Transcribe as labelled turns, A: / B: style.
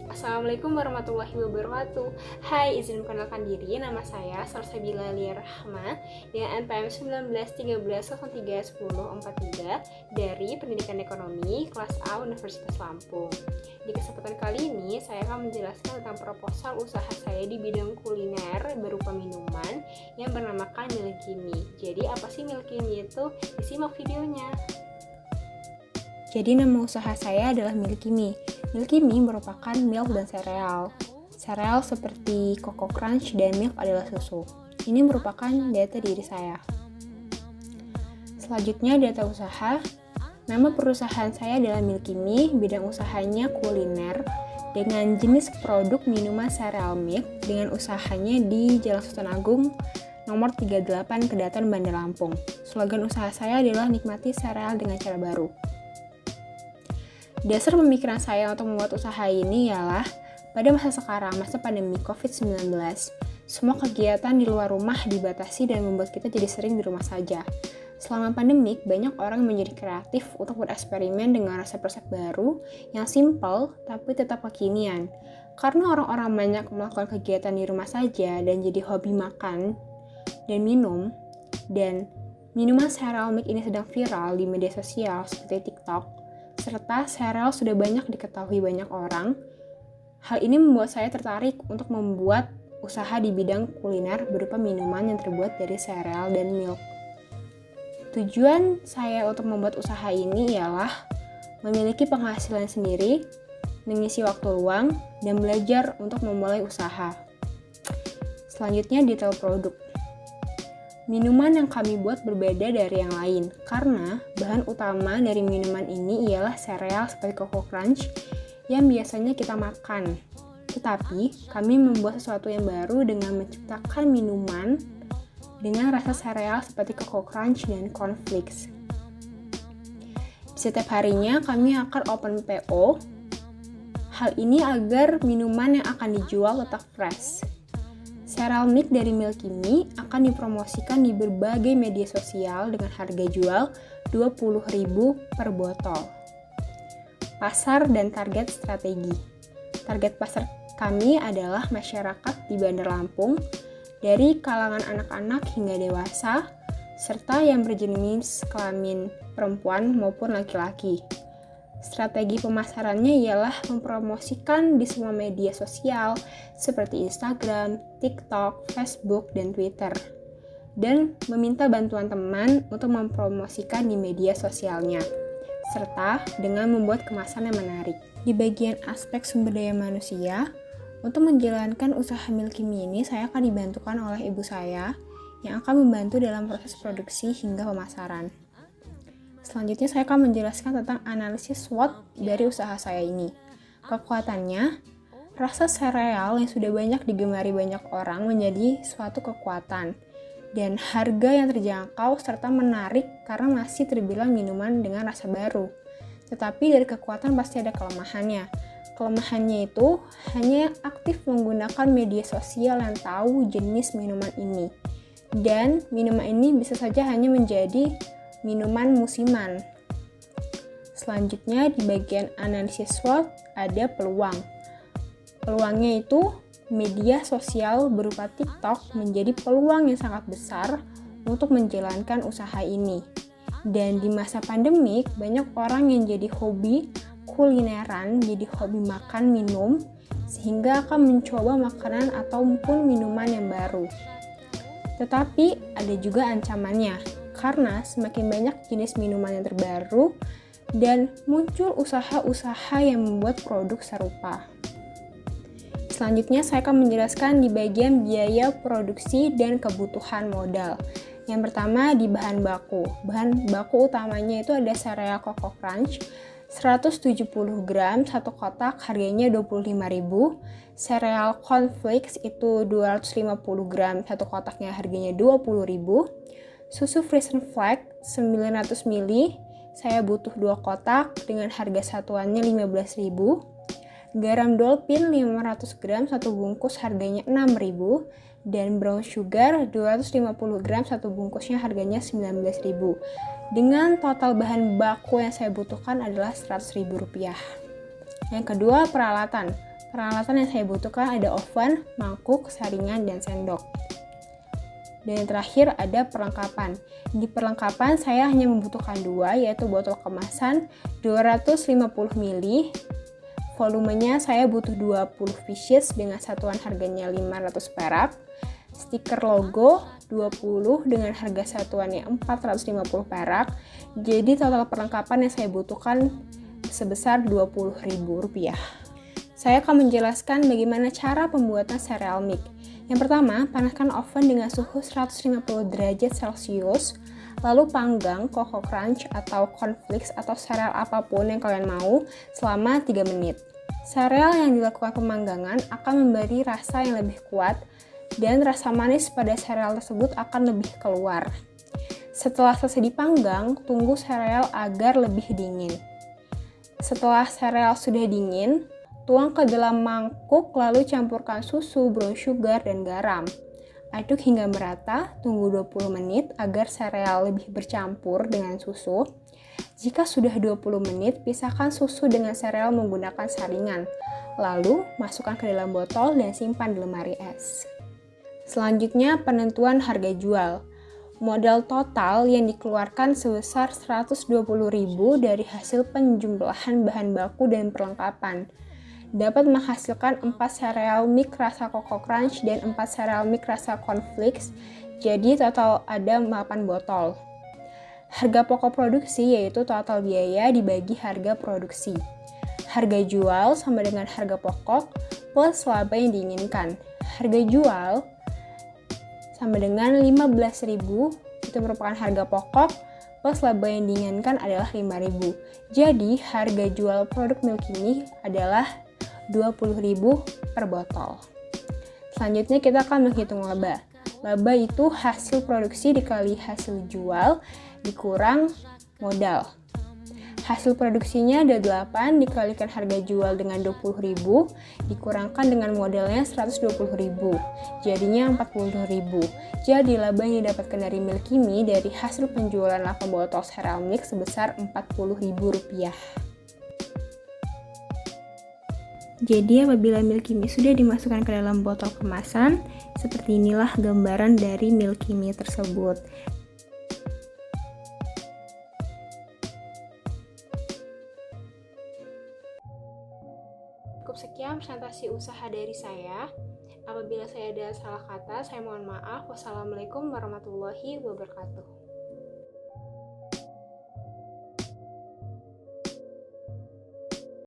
A: Assalamualaikum warahmatullahi wabarakatuh. Hai, izin memperkenalkan diri. Nama saya Salsabila Lia Rahma dengan NPM 1913031043 dari Pendidikan Ekonomi kelas A Universitas Lampung. Di kesempatan kali ini, saya akan menjelaskan tentang proposal usaha saya di bidang kuliner berupa minuman yang bernamakan Milkimi. Jadi, apa sih Milkimi itu? Disimak videonya.
B: Jadi nama usaha saya adalah Milkimi. Milkimi merupakan milk dan sereal. Sereal seperti Coco Crunch dan milk adalah susu. Ini merupakan data diri saya. Selanjutnya data usaha. Nama perusahaan saya adalah Milkimi, bidang usahanya kuliner dengan jenis produk minuman sereal milk dengan usahanya di Jalan Sultan Agung nomor 38 Kedaton Bandar Lampung. Slogan usaha saya adalah nikmati sereal dengan cara baru. Dasar pemikiran saya untuk membuat usaha ini ialah pada masa sekarang, masa pandemi COVID-19, semua kegiatan di luar rumah dibatasi dan membuat kita jadi sering di rumah saja. Selama pandemik, banyak orang menjadi kreatif untuk bereksperimen dengan resep-resep baru yang simpel tapi tetap kekinian. Karena orang-orang banyak melakukan kegiatan di rumah saja dan jadi hobi makan dan minum, dan minuman cereal milk ini sedang viral di media sosial seperti TikTok, serta sereal sudah banyak diketahui banyak orang. Hal ini membuat saya tertarik untuk membuat usaha di bidang kuliner berupa minuman yang terbuat dari sereal dan milk. Tujuan saya untuk membuat usaha ini ialah memiliki penghasilan sendiri, mengisi waktu luang, dan belajar untuk memulai usaha. Selanjutnya detail produk. Minuman yang kami buat berbeda dari yang lain, karena bahan utama dari minuman ini ialah sereal seperti Coco Crunch yang biasanya kita makan. Tetapi, kami membuat sesuatu yang baru dengan menciptakan minuman dengan rasa sereal seperti Coco Crunch dan Cornflakes. Setiap harinya kami akan open PO. Hal ini agar minuman yang akan dijual tetap fresh. Cereal milk dari Milkimi akan dipromosikan di berbagai media sosial dengan harga jual Rp20.000 per botol. Pasar dan target strategi. Target pasar kami adalah masyarakat di Bandar Lampung dari kalangan anak-anak hingga dewasa, serta yang berjenis kelamin perempuan maupun laki-laki. Strategi pemasarannya ialah mempromosikan di semua media sosial seperti Instagram, TikTok, Facebook, dan Twitter, dan meminta bantuan teman untuk mempromosikan di media sosialnya, serta dengan membuat kemasan yang menarik. Di bagian aspek sumber daya manusia, untuk menjalankan usaha Milkimi ini saya akan dibantukan oleh ibu saya yang akan membantu dalam proses produksi hingga pemasaran. Selanjutnya saya akan menjelaskan tentang analisis SWOT dari usaha saya ini. Kekuatannya, rasa sereal yang sudah banyak digemari banyak orang menjadi suatu kekuatan, dan harga yang terjangkau serta menarik karena masih terbilang minuman dengan rasa baru. Tetapi dari kekuatan pasti ada kelemahannya. Kelemahannya itu hanya aktif menggunakan media sosial yang tahu jenis minuman ini. Dan minuman ini bisa saja hanya menjadi minuman musiman. Selanjutnya di bagian analisis SWOT ada peluang. Peluangnya itu media sosial berupa TikTok menjadi peluang yang sangat besar untuk menjalankan usaha ini. Dan di masa pandemik banyak orang yang jadi hobi kulineran, jadi hobi makan minum sehingga akan mencoba makanan ataupun minuman yang baru. Tetapi ada juga ancamannya, karena semakin banyak jenis minuman yang terbaru dan muncul usaha-usaha yang membuat produk serupa. Selanjutnya saya akan menjelaskan di bagian biaya produksi dan kebutuhan modal. Yang pertama di bahan baku. Bahan baku utamanya itu ada sereal Coco Crunch 170 gram satu kotak harganya Rp25.000. Sereal Cornflakes itu 250 gram satu kotaknya harganya Rp20.000. Susu Frisian Flag 900 ml, saya butuh 2 kotak dengan harga satuannya Rp15.000. Garam Dolphin 500 gram satu bungkus harganya Rp6.000. Dan brown sugar 250 gram satu bungkusnya harganya Rp19.000. Dengan total bahan baku yang saya butuhkan adalah Rp100.000. Yang kedua, peralatan. Peralatan yang saya butuhkan ada oven, mangkuk, saringan, dan sendok. Dan yang terakhir ada perlengkapan. Di perlengkapan saya hanya membutuhkan 2, yaitu botol kemasan 250 ml. Volumenya saya butuh 20 pieces dengan satuan harganya 500 perak. Stiker logo 20 dengan harga satuannya 450 perak. Jadi total perlengkapan yang saya butuhkan sebesar Rp20.000. Saya akan menjelaskan bagaimana cara pembuatan cereal mix. Yang pertama, panaskan oven dengan suhu 150 derajat Celcius, lalu panggang Coco Crunch atau cornflakes atau sereal apapun yang kalian mau selama 3 menit. Sereal yang dilakukan pemanggangan akan memberi rasa yang lebih kuat dan rasa manis pada sereal tersebut akan lebih keluar. Setelah selesai dipanggang, tunggu sereal agar lebih dingin. Setelah sereal sudah dingin, tuang ke dalam mangkuk lalu campurkan susu, brown sugar, dan garam. Aduk hingga merata, tunggu 20 menit agar sereal lebih bercampur dengan susu. Jika sudah 20 menit, pisahkan susu dengan sereal menggunakan saringan. Lalu, masukkan ke dalam botol dan simpan di lemari es. Selanjutnya, penentuan harga jual. Modal total yang dikeluarkan sebesar Rp120.000 dari hasil penjumlahan bahan baku dan perlengkapan. Dapat menghasilkan 4 sereal mix rasa Coco Crunch dan 4 sereal mix rasa cornflakes, jadi total ada 8 botol. Harga pokok produksi yaitu total biaya dibagi harga produksi. Harga jual sama dengan harga pokok plus laba yang diinginkan. Harga jual sama dengan 15.000, itu merupakan harga pokok plus laba yang diinginkan adalah 5.000. Jadi harga jual produk Milkimi adalah Rp20.000 per botol. Selanjutnya kita akan menghitung laba. Laba itu hasil produksi dikali hasil jual dikurang modal. Hasil produksinya ada 8 dikalikan harga jual dengan 20.000 dikurangkan dengan modalnya 120.000. Jadinya 40.000. Jadi laba yang didapatkan dari Milkimi dari hasil penjualan 8 botol cereal mix sebesar Rp40.000. Jadi apabila Milkimi sudah dimasukkan ke dalam botol kemasan, seperti inilah gambaran dari Milkimi tersebut.
A: Cukup sekian presentasi usaha dari saya. Apabila saya ada salah kata, saya mohon maaf. Wassalamualaikum warahmatullahi wabarakatuh.